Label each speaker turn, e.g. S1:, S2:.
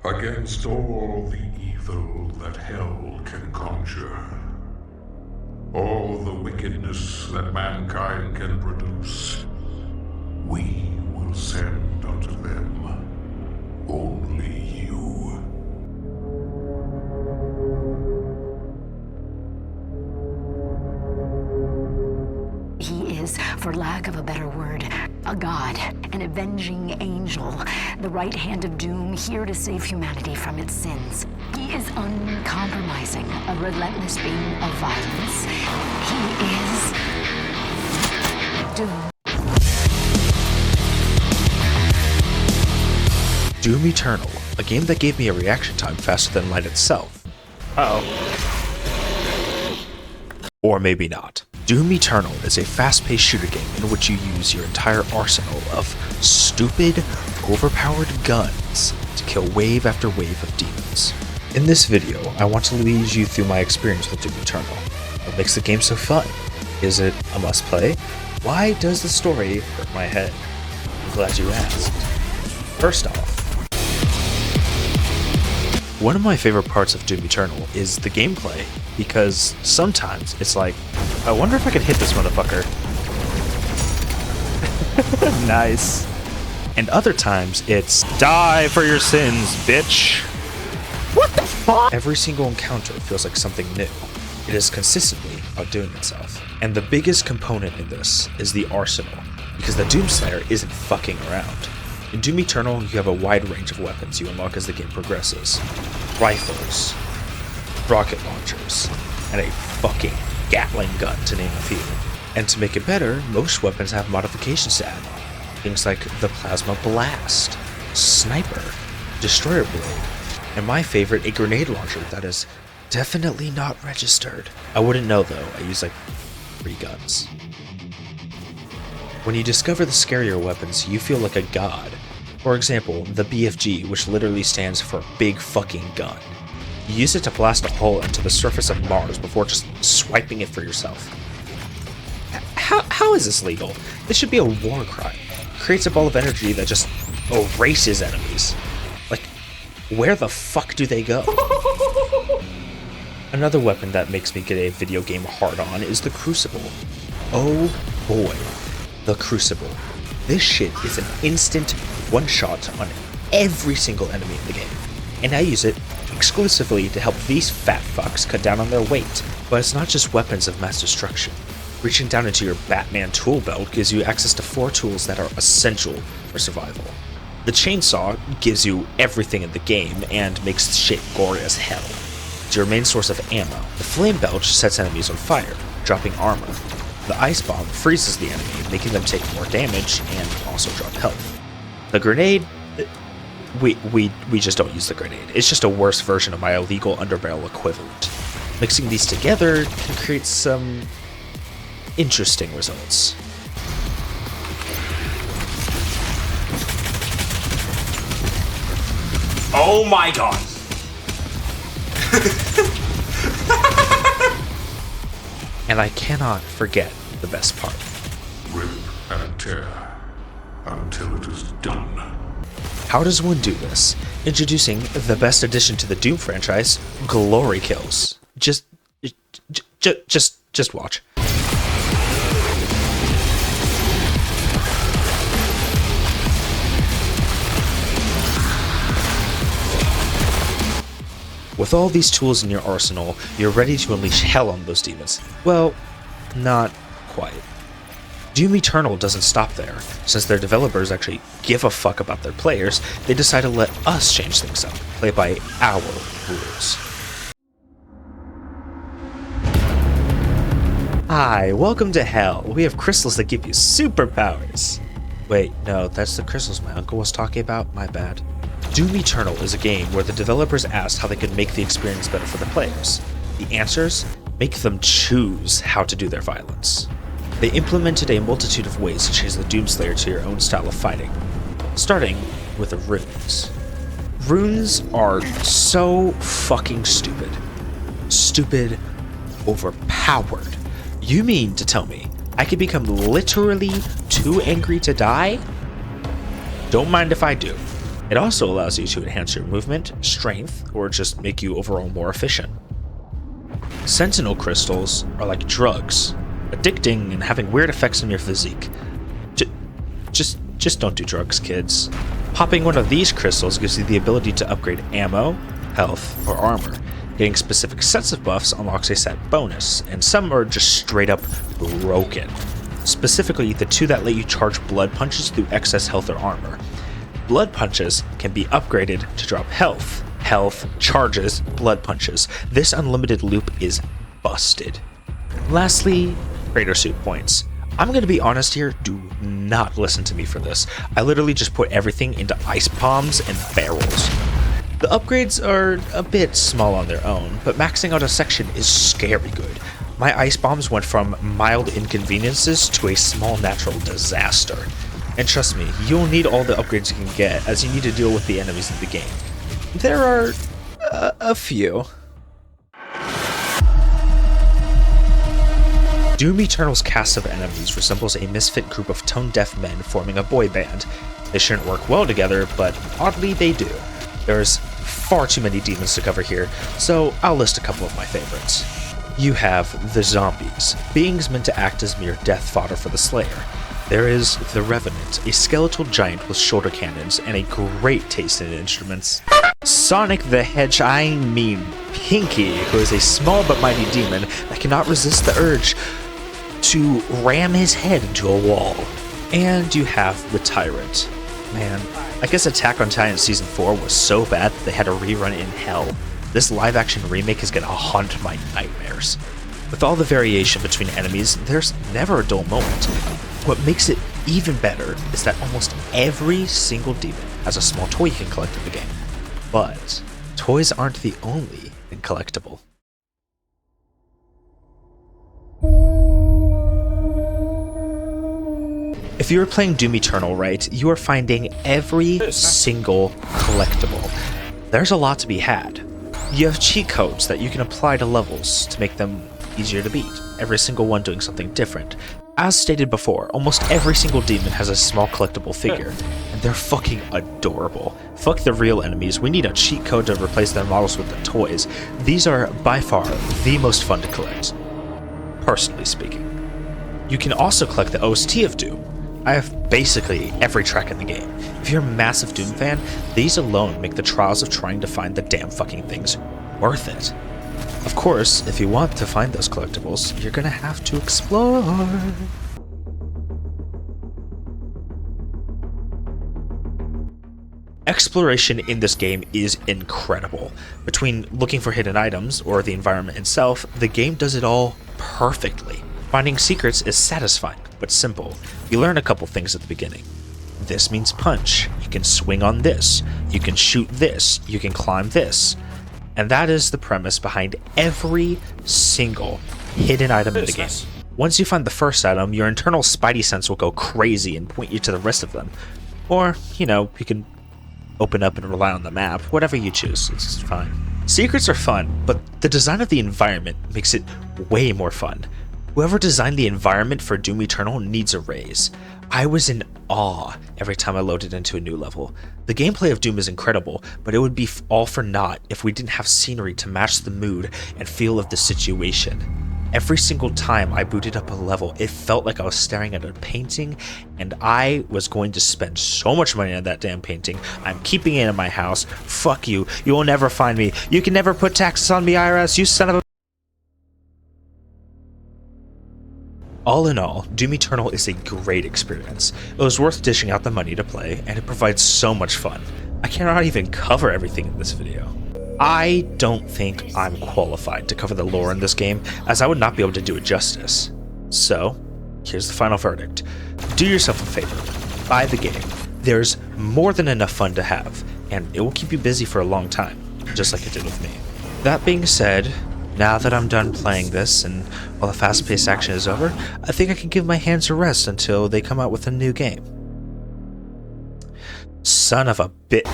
S1: against all the evil that hell can conjure, all the wickedness that mankind can produce, we will send unto them only you.
S2: He is, for lack of a better word, a god, an avenging angel, the right hand of doom, here to save humanity from its sins. He is uncompromising, a relentless being of violence. He is Doom.
S3: Doom Eternal, a game that gave me a reaction time faster than light itself. Or maybe not. Doom Eternal is a fast-paced shooter game in which you use your entire arsenal of stupid, overpowered guns to kill wave after wave of demons. In this video, I want to lead you through my experience with Doom Eternal. What makes the game so fun? Is it a must-play? Why does the story hurt my head? I'm glad you asked. First off, one of my favorite parts of Doom Eternal is the gameplay, because sometimes it's like, I wonder if I could hit this motherfucker. Nice. And other times it's, die for your sins, bitch. What the fuck? Every single encounter feels like something new. It is consistently outdoing itself. And the biggest component in this is the arsenal, because the Doomslayer isn't fucking around. In Doom Eternal, you have a wide range of weapons you unlock as the game progresses. Rifles, rocket launchers, and a fucking Gatling gun, to name a few. And to make it better, most weapons have modifications to add on. Things like the Plasma Blast, Sniper, Destroyer Blade, and my favorite, a grenade launcher that is definitely not registered. I wouldn't know though, I use like 3 guns. When you discover the scarier weapons, you feel like a god. For example, the BFG, which literally stands for Big Fucking Gun. You use it to blast a hole into the surface of Mars before just swiping it for yourself. How is this legal? This should be a war crime. It creates a ball of energy that just erases enemies. Like, where the fuck do they go? Another weapon that makes me get a video game hard on is the Crucible. Oh boy, the Crucible. This shit is an instant one-shot on every single enemy in the game, and I use it exclusively to help these fat fucks cut down on their weight. But it's not just weapons of mass destruction. Reaching down into your Batman tool belt gives you access to 4 tools that are essential for survival. The chainsaw gives you everything in the game and makes shit gory as hell. It's your main source of ammo. The flame belch sets enemies on fire, dropping armor. The ice bomb freezes the enemy, making them take more damage and also drop health. The grenade, we just don't use the grenade. It's just a worse version of my illegal underbarrel equivalent. Mixing these together can create some interesting results.
S4: Oh my god!
S3: And I cannot forget the best part.
S1: Rip and tear until it is done.
S3: How does one do this? Introducing the best addition to the Doom franchise, Glory Kills. Just watch. With all these tools in your arsenal, you're ready to unleash hell on those demons. Well, not quite. Doom Eternal doesn't stop there. Since their developers actually give a fuck about their players, they decide to let us change things up, play by our rules. Hi, welcome to Hell. We have crystals that give you superpowers. Wait, no, that's the crystals my uncle was talking about, my bad. Doom Eternal is a game where the developers asked how they could make the experience better for the players. The answers? Make them choose how to do their violence. They implemented a multitude of ways to change the Doomslayer to your own style of fighting, starting with the runes. Runes are so fucking stupid. Stupid, overpowered. You mean to tell me I could become literally too angry to die? Don't mind if I do. It also allows you to enhance your movement, strength, or just make you overall more efficient. Sentinel crystals are like drugs, addicting and having weird effects on your physique. Just don't do drugs, kids. Popping one of these crystals gives you the ability to upgrade ammo, health, or armor. Getting specific sets of buffs unlocks a set bonus, and some are just straight up broken. Specifically, the two that let you charge blood punches through excess health or armor. Blood punches can be upgraded to drop health. Health, charges, blood punches. This unlimited loop is busted. Lastly, Raider Suit points. I'm going to be honest here, do not listen to me for this. I literally just put everything into ice bombs and barrels. The upgrades are a bit small on their own, but maxing out a section is scary good. My ice bombs went from mild inconveniences to a small natural disaster. And trust me, you'll need all the upgrades you can get as you need to deal with the enemies in the game. There are a few. Doom Eternal's cast of enemies resembles a misfit group of tone-deaf men forming a boy band. They shouldn't work well together, but oddly they do. There's far too many demons to cover here, so I'll list a couple of my favorites. You have the zombies, beings meant to act as mere death fodder for the Slayer. There is the Revenant, a skeletal giant with shoulder cannons and a great taste in instruments. Sonic the Pinky, who is a small but mighty demon that cannot resist the urge to ram his head into a wall. And you have the Tyrant. Man, I guess Attack on Titan Season 4 was so bad that they had to rerun it in hell. This live-action remake is gonna haunt my nightmares. With all the variation between enemies, there's never a dull moment. What makes it even better is that almost every single demon has a small toy you can collect in the game. But toys aren't the only thing collectible. If you are playing Doom Eternal right, you are finding every single collectible. There's a lot to be had. You have cheat codes that you can apply to levels to make them easier to beat, every single one doing something different. As stated before, almost every single demon has a small collectible figure, and they're fucking adorable. Fuck the real enemies, we need a cheat code to replace their models with the toys. These are by far the most fun to collect, personally speaking. You can also collect the OST of Doom. I have basically every track in the game. If you're a massive Doom fan, these alone make the trials of trying to find the damn fucking things worth it. Of course, if you want to find those collectibles, you're gonna have to explore. Exploration in this game is incredible. Between looking for hidden items or the environment itself, the game does it all perfectly. Finding secrets is satisfying, but simple. You learn a couple things at the beginning. This means punch. You can swing on this. You can shoot this. You can climb this. And that is the premise behind every single hidden item in the game. Once you find the first item, your internal spidey sense will go crazy and point you to the rest of them. Or, you can open up and rely on the map, whatever you choose, it's fine. Secrets are fun, but the design of the environment makes it way more fun. Whoever designed the environment for Doom Eternal needs a raise. I was in awe every time I loaded into a new level. The gameplay of Doom is incredible, but it would be all for naught if we didn't have scenery to match the mood and feel of the situation. Every single time I booted up a level, it felt like I was staring at a painting, and I was going to spend so much money on that damn painting. I'm keeping it in my house. Fuck you. You will never find me. You can never put taxes on me, IRS, you son of a... All in all, Doom Eternal is a great experience. It was worth dishing out the money to play, and it provides so much fun. I cannot even cover everything in this video. I don't think I'm qualified to cover the lore in this game, as I would not be able to do it justice. So, here's the final verdict. Do yourself a favor. Buy the game. There's more than enough fun to have, and it will keep you busy for a long time, just like it did with me. That being said, now that I'm done playing this and all the fast-paced action is over, I think I can give my hands a rest until they come out with a new game. Son of a bit.